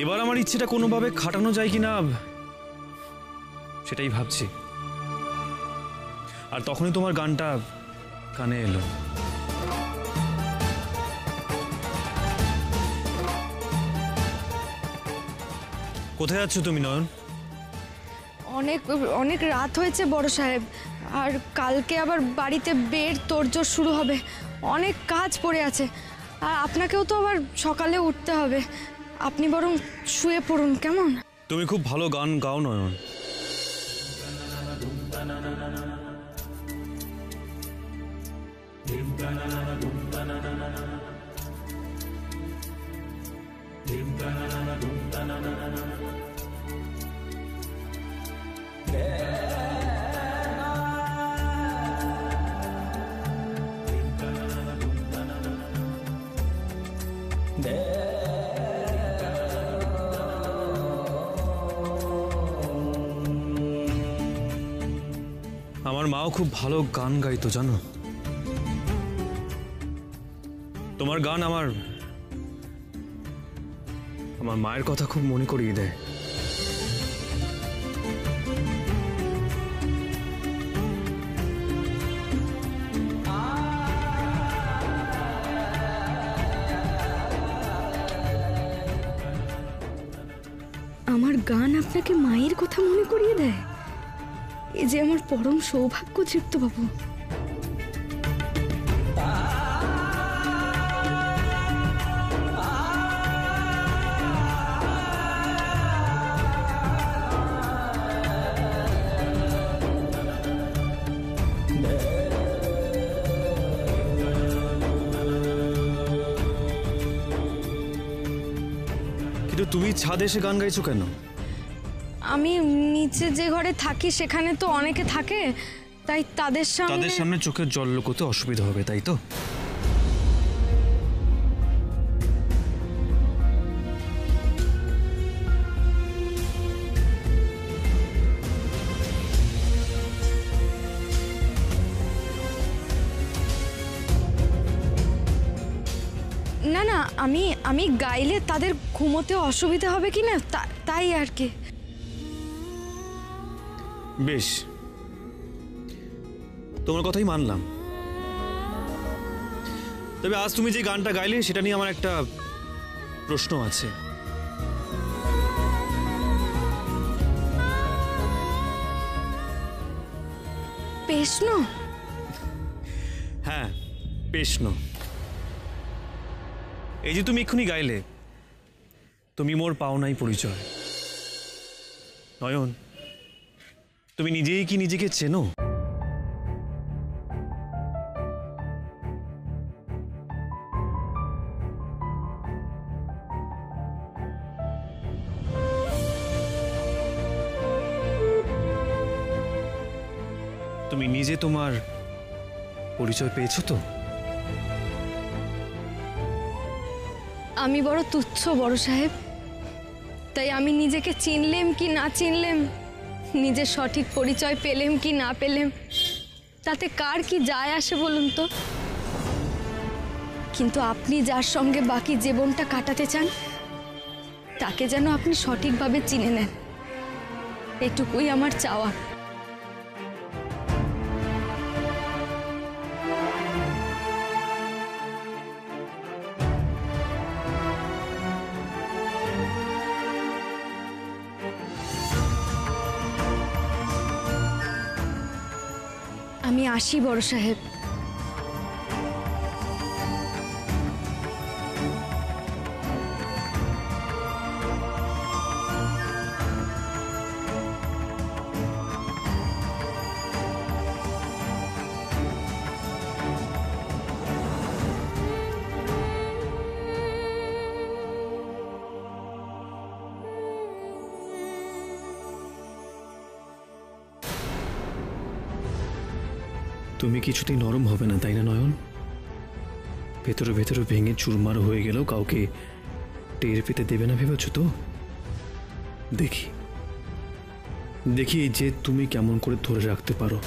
এবার আমার ইচ্ছেটা কোনোভাবে খাটানো যায় কিনা সেটাই ভাবছি। আর তখনই তোমার গানটা কানে এলো। কোথায় যাচ্ছ তুমি নয়ন? অনেক অনেক রাত হয়েছে বড় সাহেব, আর কালকে আবার বাড়িতে বের তোড়জোড় শুরু হবে, অনেক কাজ পড়ে আছে। আর আপনাকেও তো আবার সকালে উঠতে হবে, আপনি বরং শুয়ে পড়ুন কেমন? তুমি খুব ভালো গান গাও নয়ন। আমার মাও খুব ভালো গান গাইতো জানো। তোমার গান আমার মায়ের কথা খুব মনে করিয়ে দেয়। আমার গান আপনাকে মায়ের কথা মনে করিয়ে দেয়? এই যে আমার পরম সৌভাগ্য তৃপ্তবাবু। কিন্তু তুমি ছাদে এসে গান গাইছো কেন? আমি নিচে যে ঘরে থাকি সেখানে তো অনেকে থাকে, তাই তাদের সামনে চোখের জল লুকোতে অসুবিধা হবে, তাই তো? না না, আমি গাইলে তাদের ঘুমোতে অসুবিধা হবে কি না তাই আর কি। বেশ, তোমার কথাই মানলাম। তবে আজ তুমি যে গানটা গাইলে সেটা নিয়ে আমার একটা প্রশ্ন আছে। প্রশ্ন? হ্যাঁ, প্রশ্ন। এই যে তুমি এক্ষুনি গাইলে, তুমি মোর পাওনাই পরিচয়। নয়ন, তুমি নিজেই কি নিজেকে চেনো? তুমি নিজে তোমার পরিচয় পেয়েছো তো? আমি বড় তুচ্ছ বড় সাহেব, তাই আমি নিজেকে চিনলেম কি না চিনলেম, নিজের সঠিক পরিচয় পেলেম কি না পেলেম, তাতে কার কি যায় আসে বলুন তো? কিন্তু আপনি যার সঙ্গে বাকি জীবনটা কাটাতে চান, তাকে যেন আপনি সঠিকভাবে চিনে নেন, এটুকুই আমার চাওয়া। আমি আসি বড় সাহেব। তুমি কিছুতেই নরম হবে না, তাই না নয়ন? ভেতরে ভেতরে ভেঙে চুরমার হয়ে গেলেও কাউকে টের পেতে দেবে না ভেবেছো তো? দেখি দেখি যে তুমি কেমন করে ধরে রাখতে পারো।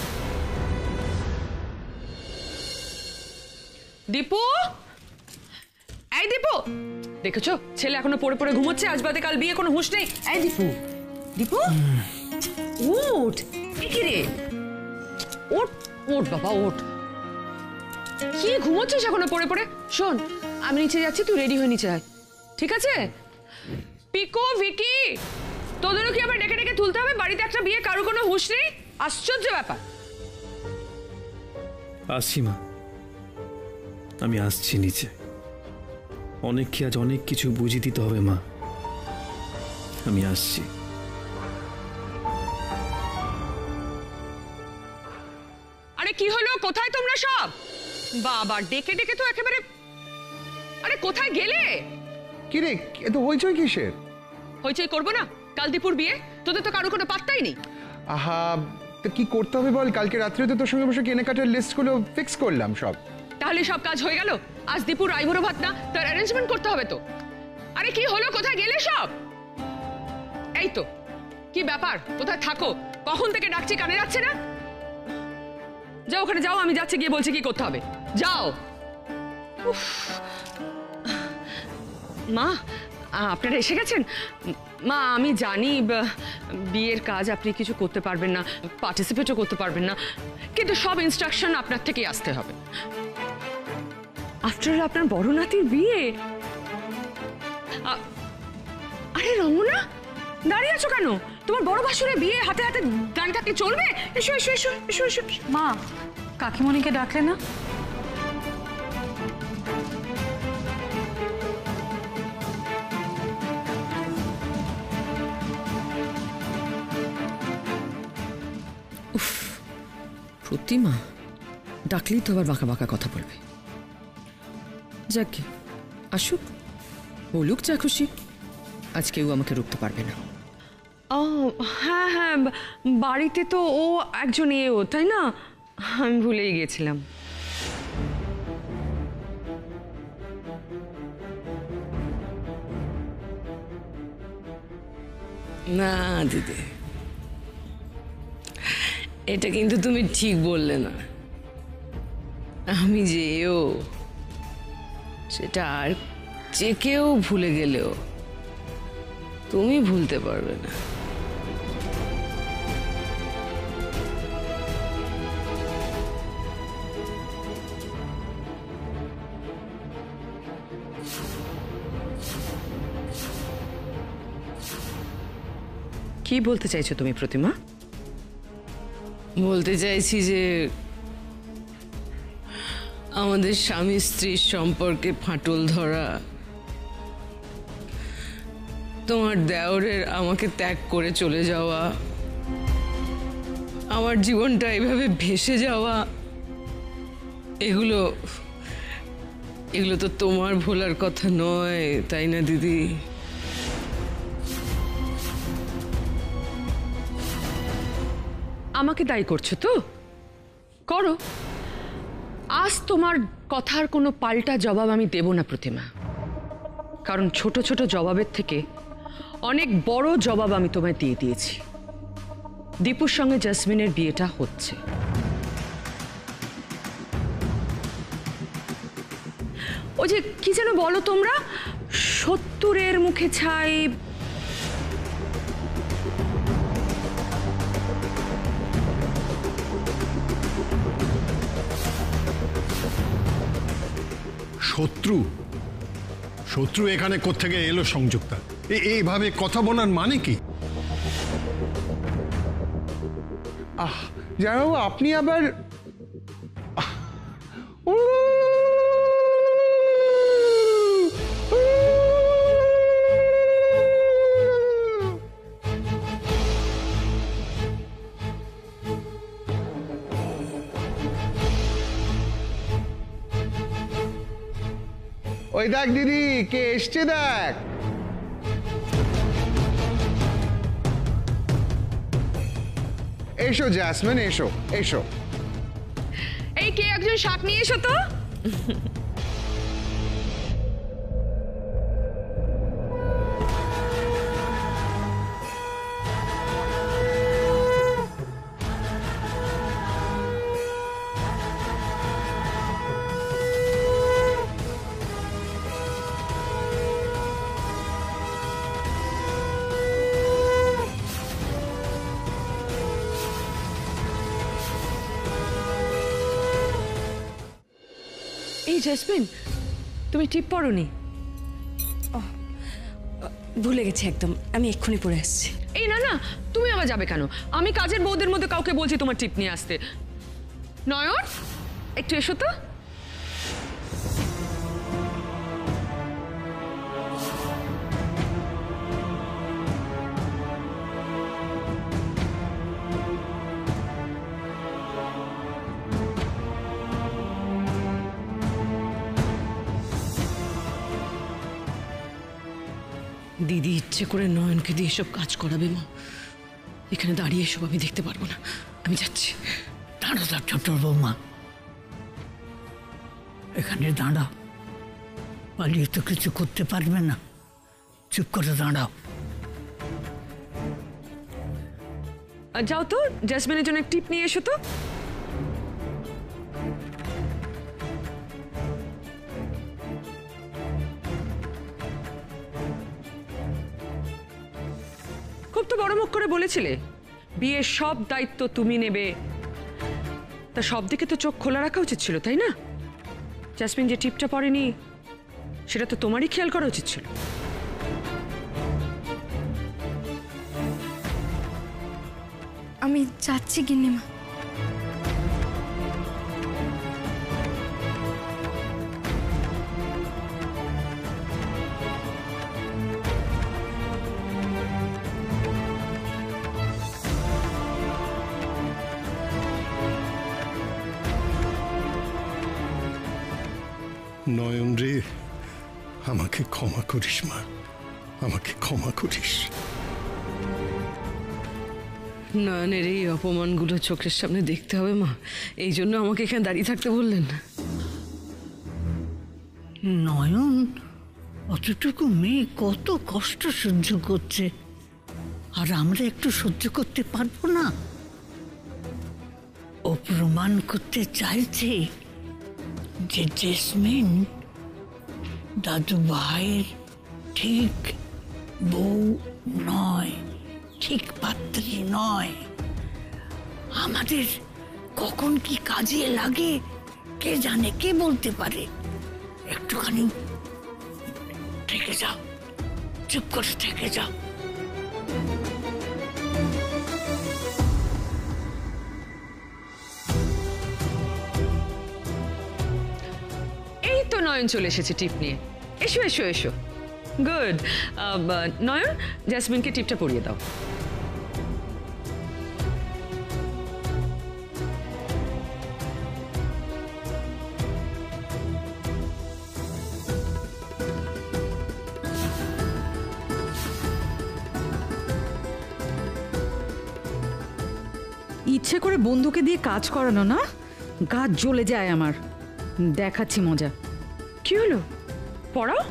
দীপু, এই এই দীপু, দেখেছো ছেলে এখনো পড়ে পড়ে ঘুমোচ্ছে, আজ বাদে কাল বিয়ে, কোনো হুঁশ নেই। এই দীপু, দীপু উঠ, কি রে, ওঠ ওঠ বাবা ওঠ, কি ঘুমোচ্ছিস এখনো পড়ে পড়ে? শোন, আমি নিচে যাচ্ছি, তুই রেডি হয়ে নিচে আয়, ঠিক আছে? পিকো, ভিকি, তোদেরও কি আবার ডেকে ডেকে তুলতে হবে? বাড়িতে একটা বিয়ে, কারো কোনো হুঁশ নেই, আশ্চর্য ব্যাপার। আসছি মা, আমি আসছি নিচে। অনেককে আজ অনেক কিছু বুঝিয়ে দিতে হবে মা, আমি আসছি। আরে কি হলো, কোথায় তোমরা সব? বাবা ডেকে ডেকে তো একেবারে, আরে কোথায় গেলে? কি রে, এত হইচই কিসের? হইচই করবো না, কাল দীপুর বিয়ে, তোদের তো কারো কোনো পাত্তাই নেই। আহা, তো কি করতে হবে বল? কালকে রাত্রে তো তোর সঙ্গে বসে কেনাকাটার লিস্টগুলো ফিক্স করলাম সব। তাহলে সব কাজ হয়ে গেল? আজ দীপুর আইবুড়ো ভাত না, তার অ্যারেঞ্জমেন্ট করতে হবে তো। আরে কি হলো, কোথায় গেলে সব? এই তো, কি ব্যাপার, কোথায় থাকো? কখন থেকে ডাকছি, কানে যাচ্ছে না? যাও ওখানে যাও, আমি যাচ্ছি, গিয়ে বলছি কি করতে হবে, যাও। উফ। মা, আপনারা এসে গেছেন? মা আমি জানি বিয়ের কাজ আপনি কিছু করতে পারবেন না, পার্টিসিপেটও করতে পারবেন না, কিন্তু সব ইনস্ট্রাকশন আপনার থেকেই আসতে হবে। আফটার অল আপনার বড় নাতির বিয়ে। আরে রমনা, দাঁড়িয়ে আছো কেন? তোমার বড় ভাসুরের বিয়ে, হাতে হাতে গান থাকলে চলবে? এসো এসো এসো এসো এসো। মা, কাকিমণিকে ডাকলে না? প্রতিমা ডাকলেই তো আবার বাঁকা বাঁকা কথা বলবে। যাকে আসুক, বলুক যা খুশি, আজ কেউ আমাকে রুখতে পারবে না। ও হ্যাঁ হ্যাঁ, বাড়িতে তো ও একজন এও, তাই না? আমি ভুলেই গেছিলাম। না দিদি, এটা কিন্তু তুমি ঠিক বললে না। আমি যেও, সেটা আর যে কেউ ভুলে গেলেও তুমি ভুলতে পারবে না। কি বলতে চাইছো তুমি প্রতিমা? বলতে চাইছি যে আমাদের স্বামী স্ত্রীর সম্পর্কে ফাটল ধরা, তোমার দেওরের আমাকে ত্যাগ করে চলে যাওয়া, আমার জীবনটা এভাবে ভেসে যাওয়া, এগুলো এগুলো তো তোমার ভোলার কথা নয়, তাই না দিদি? আমাকে দায়ী করছো তো? করো, আজ তোমার কথার কোনো পাল্টা জবাব আমি দেব না প্রতিমা, কারণ ছোট ছোট জবাবের থেকে অনেক বড় জবাব আমি তোমায় দিয়ে দিয়েছি। দীপুর সঙ্গে জাসমিনের বিয়েটা হচ্ছে। ওই যে কি যেন বলো তোমরা, ৭০-এর মুখে ছাই, শত্রু? শত্রু এখানে কোত্থেকে এলো সংযুক্তা? এইভাবে কথা বলার মানে কি? জামাইবাবু, আপনি আবার ওই দেখ দিদি, কে এসছে দেখ। এসো জ্যাসমিন, এসো এসো। এই কে একজন শাক নিয়ে এসো তো। এই জেসমিন, তুমি টিপ পরোনি? ভুলে গেছি একদম, আমি এক্ষুনি পরে আসছি। এই না না, তুমি আবার যাবে কেন? আমি কাজের বউদের মধ্যে কাউকে বলছি তোমার টিপ নিয়ে আসতে। নয়ন, একটু এসো তো। দিদি ইচ্ছে করে নয়নকে দিয়ে এসব কাজ করাবে মা। এখানে দাঁড়িয়ে এসব আমি দেখতে পারবো না, আমি যাচ্ছি। দাঁড়া ছোট বৌমা, এখানে দাঁড়াও, পালিয়ে তো কিছু করতে পারবে না, চুপ করে দাঁড়াও। যাও তো, জেসমিনের জন্য টিপ নিয়ে এসো তো। খুব তো বড় মুখ করে বলেছিলে বিয়ের সব দায়িত্ব তুমি নেবে, তা সব দিকে তো চোখ খোলা রাখা উচিত ছিল, তাই না? জেসমিন যে টিপটা পরেনি সেটা তো তোমারই খেয়াল করা উচিত ছিল। আমি যাচ্ছি গিন্নিমা। নয়ন রে, আমাকে ক্ষমা করিস মা, আমাকে ক্ষমা করিস। নয়নের এই অপমানগুলো চোখের সামনে দেখতে হবে মা, এই জন্য আমাকে এখানে দাঁড়িয়ে থাকতে বললেন। নয়ন অতটুকু মেয়ে কত কষ্ট সহ্য করছে, আর আমরা একটু সহ্য করতে পারবো না? ও প্রমাণ করতে চাইছে যে জেসমিন দাদু ভাইয়ের ঠিক বউ নয়, ঠিক পাত্রী নয়। আমাদের কখন কি কাজে লাগে কে জানে, কে বলতে পারে? একটুখানি থেকে যাও, চুপ করে থেকে যাও। এই তো নয়ন চলে এসেছে টিপ নিয়ে। এসো এসো এসো, গুড। নয়ন, জেসমিনকে টিপটা পরিয়ে দাও। ইচ্ছে করে বন্ধুকে দিয়ে কাজ করানো না, গা জ্বলে যায় আমার। দেখাচ্ছি মজা। কি হলো, পড়াও।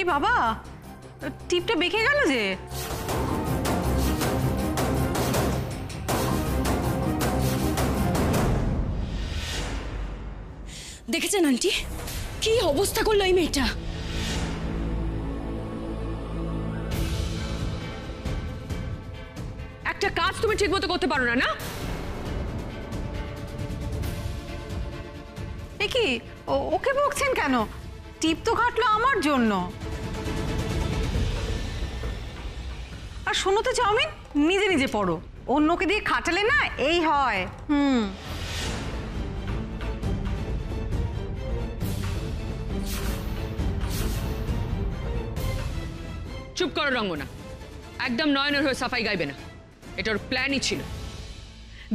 এ বাবা, টিপটা বেঁকে গেল যে। দেখেছেন আন্টি, কি অবস্থা করলো এই মেয়েটা? একটা কাজ তুমি ঠিক মতো করতে পারো না, না? এ কি, ওকে বকছেন কেন? টিপ তো কাটলো আমার জন্য। আর শোনো তো চাউমিন, নিজে নিজে পড়ো, অন্যকে দিয়ে খাটালে না এই হয়। চুপ করো রঙ্গনা, একদম নয়নের হয়ে সাফাই গাইবে না। এটা ওর প্ল্যানই ছিল।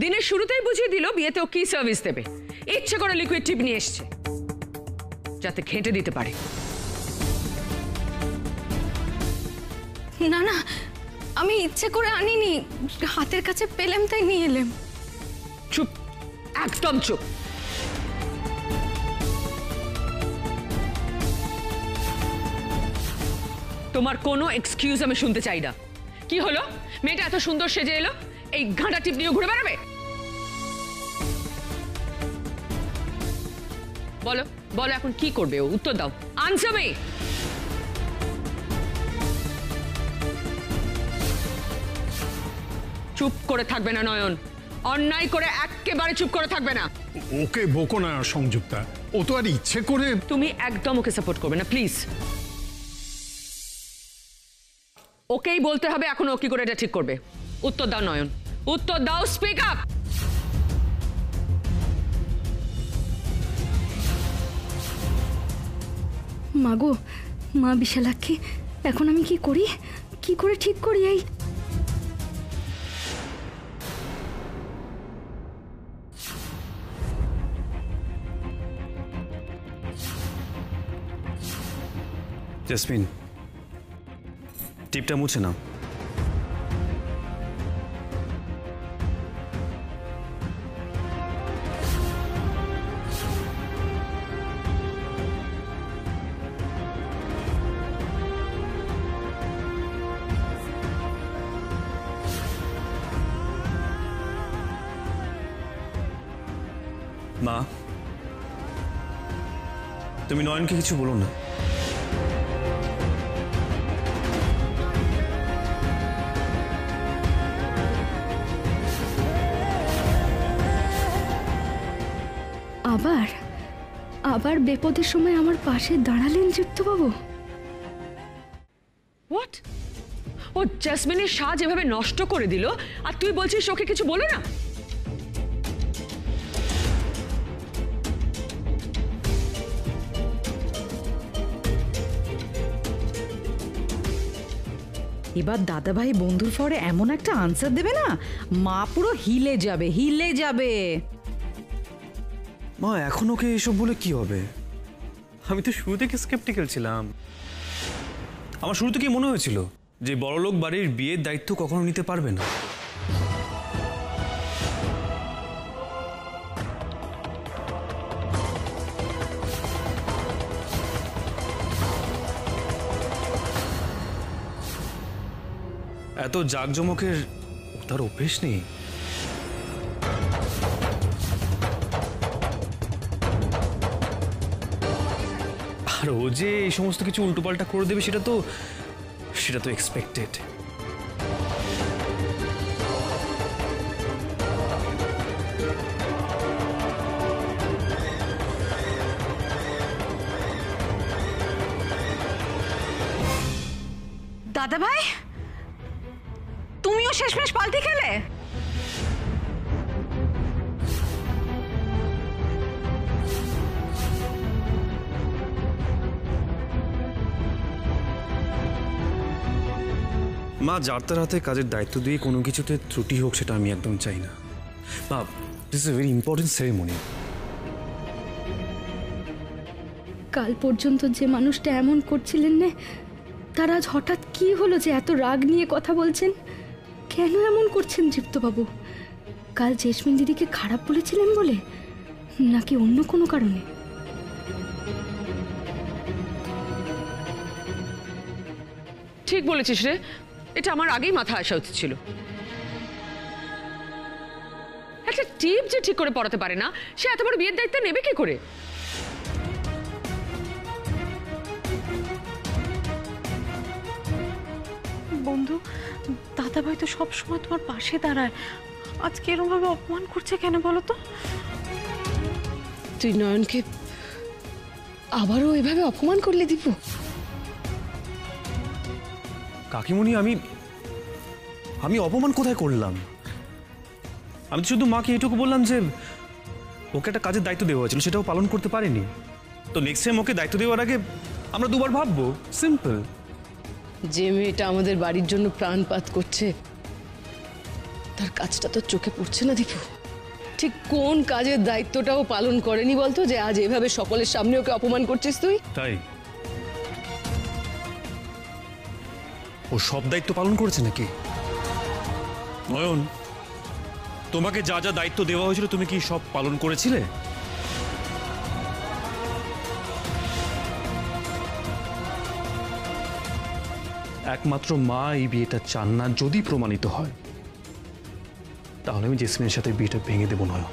দিনের শুরুতেই বুঝিয়ে দিল বিয়েতে ও কি সার্ভিস দেবে। ইচ্ছে করে লিকুইড টিপ নিয়ে এসছে। যাতে ঘেঁটে দিতে পারে। না না, আমি ইচ্ছে করে আনিনি, হাতের কাছে পেলাম তাই নিয়ে এলাম। চুপ, একদম চুপ। তোমার কোনো এক্সকিউজ আমি শুনতে চাই না। কি হলো, মেয়েটা এত সুন্দর সেজে এলো, এই ঘাঁটা টিপ নিয়ে ঘুরে বেড়াবে? বলো বলো, এখন কি করবে ও? উত্তর দাও, আনসার মি। চুপ করে থাকবে না নয়ন, অন্যায় করে একেবারে চুপ করে থাকবে না। ওকে বকো না সংযুক্তা, ও তো আর ইচ্ছে করে। তুমি একদম ওকে সাপোর্ট করবে না প্লিজ। ওকেই বলতে হবে এখন ও কি করে এটা ঠিক করবে। উত্তর দাও নয়ন, উত্তর দাও, স্পিক আপ। মাগো, মা বিশালাক্ষী, এখন আমি কি করি, কি করে ঠিক করি? এই জেসমিন, টিপটা মুছে নাও। মা, তুমি নয়নকে কিছু বলো না। আবার আবার বিপদের সময় আমার পাশে দাঁড়ালেন যুক্তবাবু। হোয়াট? ও জেসমিনের সাজ এভাবে নষ্ট করে দিল, আর তুই বলছিস ওকে কিছু বলো না? এবার দাদাভাই বন্ধুর ফরে এমন একটা আনসার দেবে না, মা পুরো হিলে যাবে, হিলে যাবে। মা, এখন ওকে এসব বলে কি হবে? আমি তো শুরু থেকে স্কেপটিক্যাল ছিলাম। আমার শুরু থেকে মনে হয়েছিল যে বড়লোক বাড়ির বিয়ের দায়িত্ব কখনো নিতে পারবে না। এত জাঁকজমকের তার অভ্যেস নেই। আর ও যে এই সমস্ত কিছু উল্টোপাল্টা করে দেবে সেটা তো এক্সপেক্টেড। দাদাভাই, তুমিও শেষমেশ পাল্টি খেলে? মা, যার তার হাতে কাজের দায়িত্ব দিয়ে কোনো কিছুতে ত্রুটি হোক সেটা আমি একদম চাই না। মা, this is a very important ceremony. কাল পর্যন্ত যে মানুষটা এমন করছিলেন না, তার আজ হঠাৎ কি হলো যে এত রাগ নিয়ে কথা বলছেন? কেন এমন করছেন যুক্তবাবু? কাল জেসমিন দিদিকে খারাপ বলেছিলেন বলে, নাকি অন্য কোনো কারণে? ঠিক বলেছিস রে, এটা আমার আগেই মাথা আসা উচিত ছিল। একটা টিপ যে ঠিক করে পড়াতে পারে না, সে এত বড় বিয়ের দায়িত্ব নেবে কি করে? বন্ধু, দাদাভাই তো সবসময় তোমার পাশে দাঁড়ায়, আজকে এরকম ভাবে অপমান করছে কেন বলো তো? তুই নয়নকে আবারও এভাবে অপমান করলে দীপু? কাকিমণি, আমি অপমান কোথায় করলাম? আমি তো শুধু মাকে এটুকু বললাম যে ওকে একটা কাজের দায়িত্ব দেওয়া হয়েছিল, সেটাও পালন করতে পারেনি। তো নেক্সট টাইম ওকে দায়িত্ব দেওয়ার আগে আমরা দুবার ভাববো। সিম্পল। যে মেয়েটা আমাদের বাড়ির জন্য প্রাণপাত করছে, তার কাজটা তো চোখে পড়ছে না দীপু? ঠিক কোন কাজের দায়িত্বটাও পালন করেনি বলতো, যে আজ এভাবে সকলের সামনে ওকে অপমান করছিস তুই? তাই ও সব দায়িত্ব পালন করেছে নাকি? নয়ন, তোমাকে যা যা দায়িত্ব দেওয়া হয়েছিল তুমি কি সব পালন করেছিলে? একমাত্র মা এই বিয়েটা চান না। যদি প্রমাণিত হয় তাহলে আমি জেসমিনের সাথে বিয়েটা ভেঙে দেবো নয়ন।